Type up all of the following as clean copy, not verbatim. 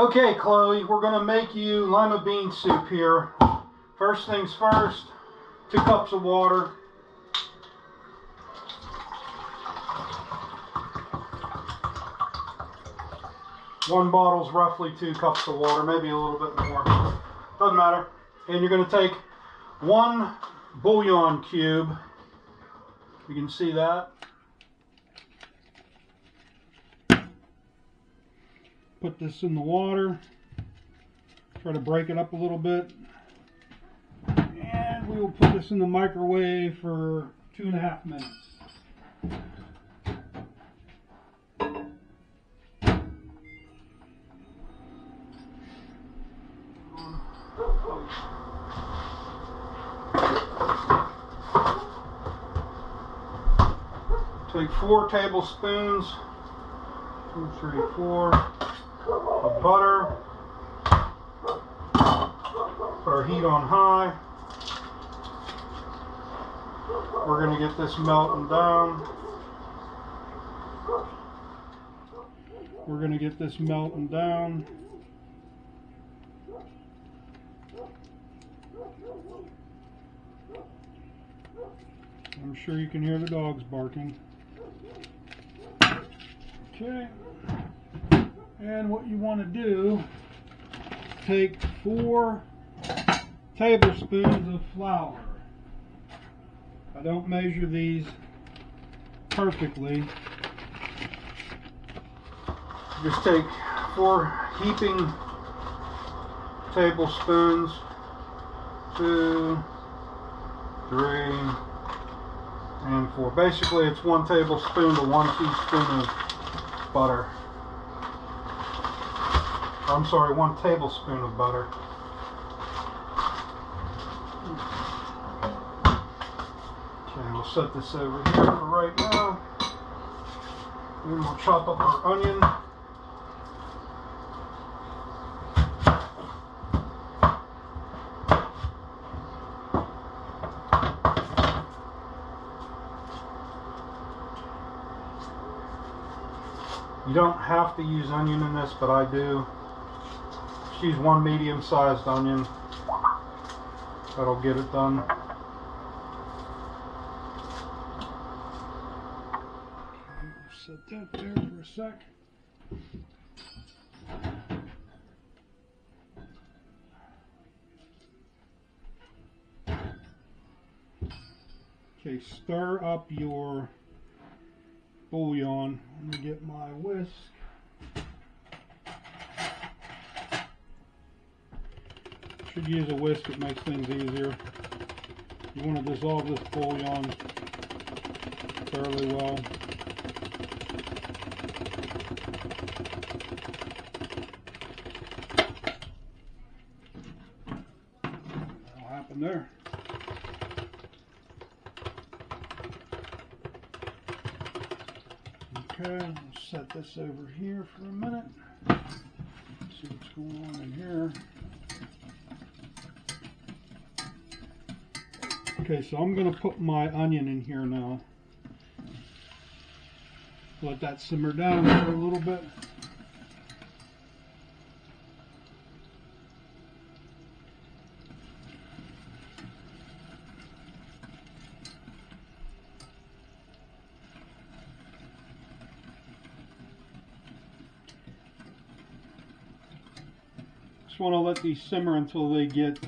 Okay, Chloe, we're going to make you lima bean soup here. First things first, 2 cups of water. One bottle's roughly 2 cups of water, maybe a little bit more. Doesn't matter. And you're going to take 1 bouillon cube. You can see that. Put this in the water. Try to break it up a little bit. And we will put this in the microwave for 2.5 minutes. Take 4 tablespoons, 2, 3, 4, of butter. Put our heat on high. We're going to get this melting down. We're going to get this melting down. I'm sure you can hear the dogs barking. Okay. And what you want to do, take 4 tablespoons of flour. I don't measure these perfectly. Just take 4 heaping tablespoons, 2, 3, and 4. Basically, it's 1 tablespoon to 1 teaspoon of butter. I'm sorry, 1 tablespoon of butter. Okay, we'll set this over here for right now. Then we'll chop up our onion. You don't have to use onion in this, but I do. Just use 1 medium-sized onion. That'll get it done. Okay, we'll set that there for a sec. Okay, stir up your bouillon. Let me get my whisk. Should use a whisk, it makes things easier. You want to dissolve this bouillon fairly well. That'll happen there. Okay, we'll set this over here for a minute. See what's going on in here. Okay, so I'm going to put my onion in here now. Let that simmer down for a little bit. Just want to let these simmer until they get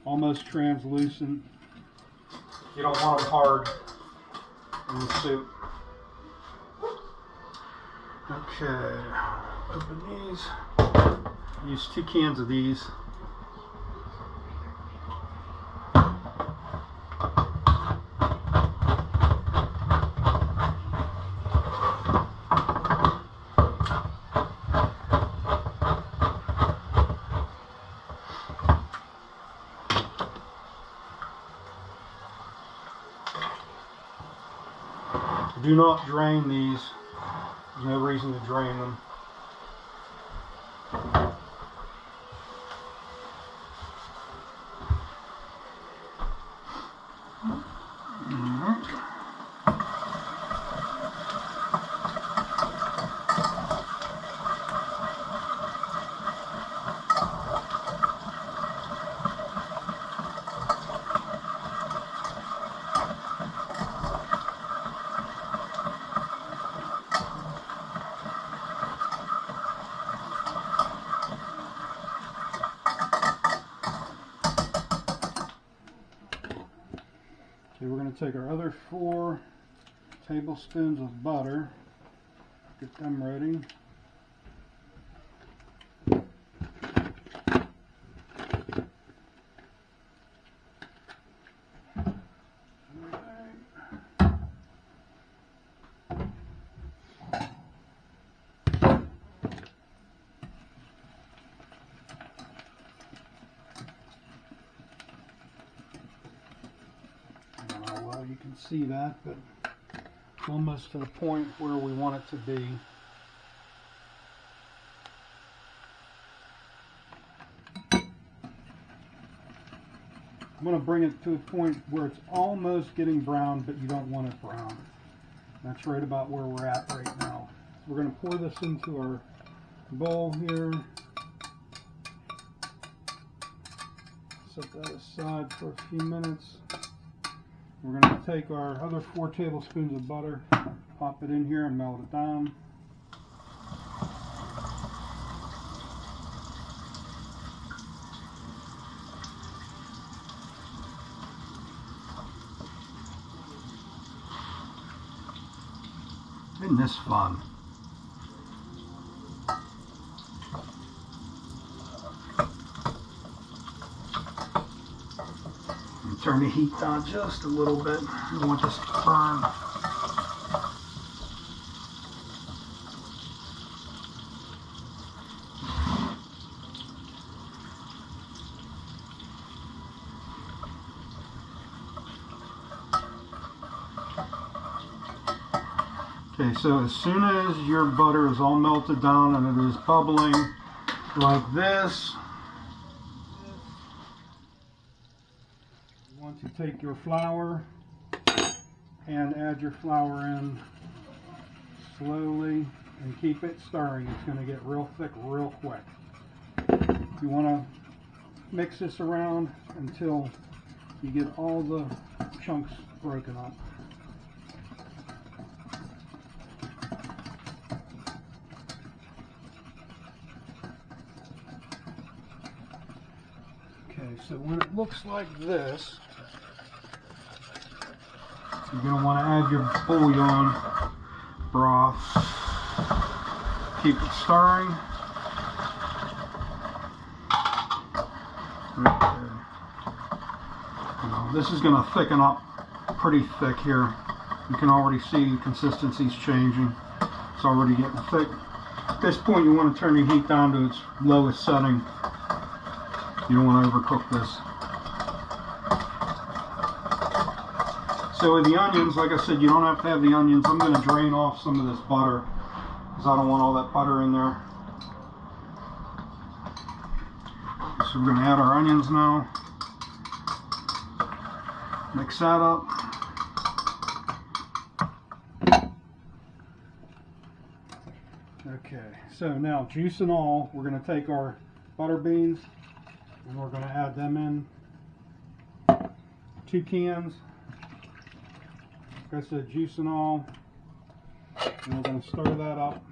almost translucent. You don't want them hard in the soup. Okay, open these. Use 2 cans of these. Do not drain these. There's no reason to drain them. to take our other 4 tablespoons of butter, get them ready. You can see that, but it's almost to the point where we want it to be. I'm going to bring it to a point where it's almost getting brown, but you don't want it brown. That's right about where we're at right now. So we're going to pour this into our bowl here. Set that aside for a few minutes. We're going to take our other 4 tablespoons of butter, pop it in here and melt it down. Isn't this fun? Turn the heat down just a little bit. We want this to burn. Okay, so as soon as your butter is all melted down and it is bubbling like this, you want to take your flour and add your flour in slowly and keep it stirring. It's going to get real thick real quick. You want to mix this around until you get all the chunks broken up. Okay, so when it looks like this, you're going to want to add your bouillon broth. Keep it stirring. Okay. Now, this is going to thicken up pretty thick here. You can already see the consistency's changing. It's already getting thick. At this point, you want to turn your heat down to its lowest setting. You don't want to overcook this. So with the onions, like I said, you don't have to have the onions. I'm going to drain off some of this butter because I don't want all that butter in there. So we're going to add our onions now. Mix that up. Okay, so now juice and all, we're going to take our butter beans and we're going to add them in 2 cans. Like I said, juice and all, and we're going to stir that up.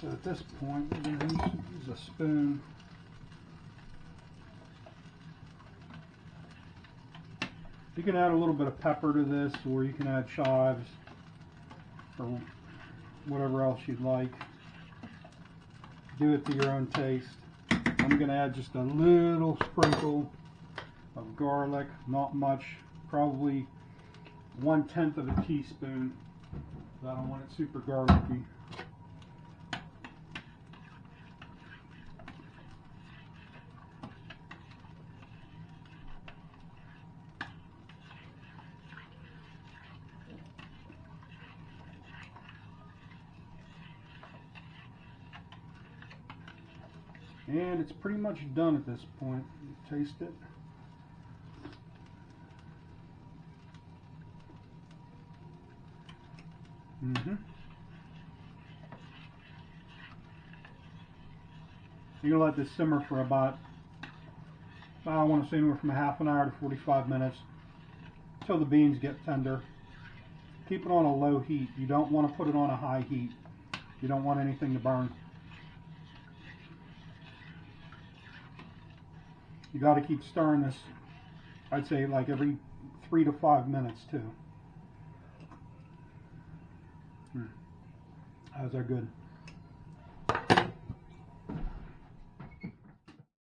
So at this point, we're going to use a spoon. You can add a little bit of pepper to this, or you can add chives, or whatever else you'd like. Do it to your own taste. I'm going to add just a little sprinkle of garlic, not much, probably 1/10 of a teaspoon. I don't want it super garlicky. And it's pretty much done at this point. Taste it. You're going to let this simmer for about I want to say anywhere from a half an hour to 45 minutes until the beans get tender. Keep it on a low heat. You don't want to put it on a high heat. You don't want anything to burn. You got to keep stirring this, I'd say like every 3 to 5 minutes too. Those are good.